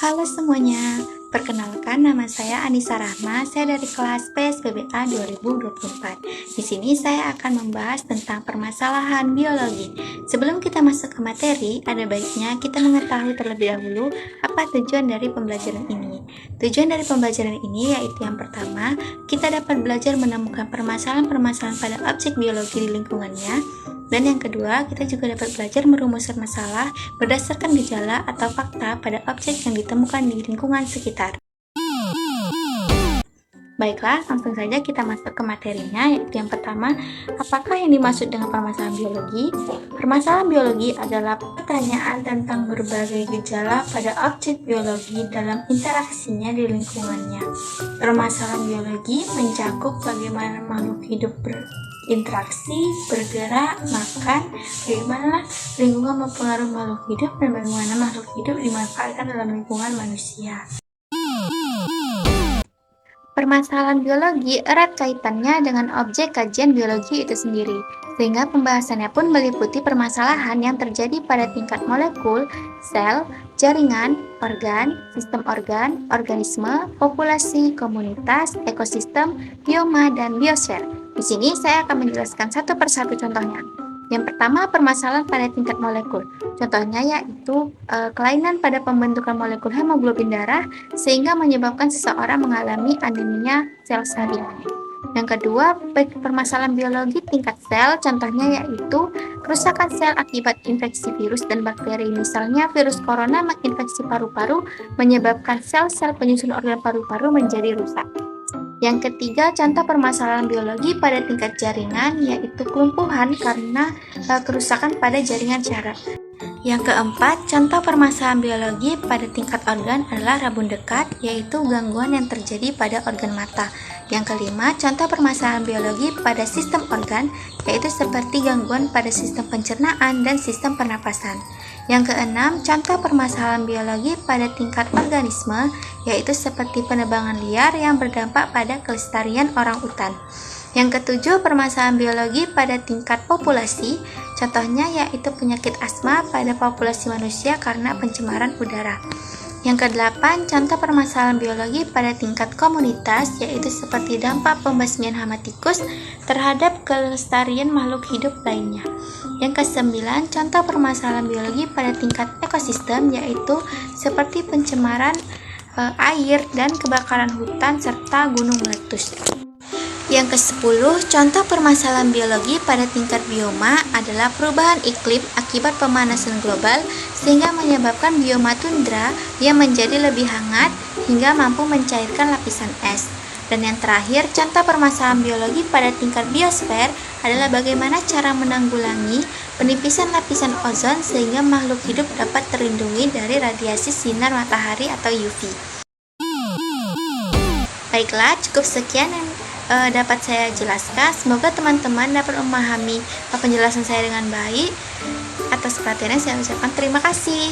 Halo semuanya, perkenalkan nama saya Anissa Rahma, saya dari kelas PSBBA 2024. Di sini saya akan membahas tentang permasalahan biologi. Sebelum kita masuk ke materi, ada baiknya kita mengetahui terlebih dahulu apa tujuan dari pembelajaran ini. Tujuan dari pembelajaran ini yaitu yang pertama, kita dapat belajar menemukan permasalahan-permasalahan pada objek biologi di lingkungannya. Dan yang kedua, kita juga dapat belajar merumuskan masalah berdasarkan gejala atau fakta pada objek yang ditemukan di lingkungan sekitar. Baiklah, langsung saja kita masuk ke materinya, yaitu yang pertama, apakah yang dimaksud dengan permasalahan biologi? Permasalahan biologi adalah pertanyaan tentang berbagai gejala pada objek biologi dalam interaksinya di lingkungannya. Permasalahan biologi mencakup bagaimana makhluk hidup berinteraksi, bergerak, makan, bagaimana lingkungan mempengaruhi makhluk hidup, dan bagaimana makhluk hidup dimanfaatkan dalam lingkungan manusia. Permasalahan biologi erat kaitannya dengan objek kajian biologi itu sendiri, sehingga pembahasannya pun meliputi permasalahan yang terjadi pada tingkat molekul, sel, jaringan, sistem organ, organisme, populasi, komunitas, ekosistem, bioma, dan biosfer. Di sini saya akan menjelaskan satu persatu contohnya. Yang pertama, permasalahan pada tingkat molekul. Contohnya yaitu kelainan pada pembentukan molekul hemoglobin darah sehingga menyebabkan seseorang mengalami anemia sel stabil. Yang kedua, permasalahan biologi tingkat sel, contohnya yaitu kerusakan sel akibat infeksi virus dan bakteri. Misalnya virus corona menginfeksi paru-paru menyebabkan sel-sel penyusun organ paru-paru menjadi rusak. Yang ketiga, contoh permasalahan biologi pada tingkat jaringan yaitu kelumpuhan karena kerusakan pada jaringan syaraf. Yang keempat, contoh permasalahan biologi pada tingkat organ adalah rabun dekat, yaitu gangguan yang terjadi pada organ mata. Yang kelima, contoh permasalahan biologi pada sistem organ, yaitu seperti gangguan pada sistem pencernaan dan sistem pernapasan. Yang keenam, contoh permasalahan biologi pada tingkat organisme, yaitu seperti penebangan liar yang berdampak pada kelestarian orang utan. Yang ketujuh, permasalahan biologi pada tingkat populasi, contohnya yaitu penyakit asma pada populasi manusia karena pencemaran udara. Yang kedelapan, contoh permasalahan biologi pada tingkat komunitas, yaitu seperti dampak pembasmian hama tikus terhadap kelestarian makhluk hidup lainnya. Yang kesembilan, contoh permasalahan biologi pada tingkat ekosistem, yaitu seperti pencemaran air dan kebakaran hutan serta gunung meletus. Yang ke-10, contoh permasalahan biologi pada tingkat bioma adalah perubahan iklim akibat pemanasan global sehingga menyebabkan bioma tundra yang menjadi lebih hangat hingga mampu mencairkan lapisan es. Dan yang terakhir, contoh permasalahan biologi pada tingkat biosfer adalah bagaimana cara menanggulangi penipisan lapisan ozon sehingga makhluk hidup dapat terlindungi dari radiasi sinar matahari atau UV. Baiklah, cukup sekian yang dapat saya jelaskan. Semoga teman-teman dapat memahami penjelasan saya dengan baik. Atas perhatiannya saya ucapkan terima kasih.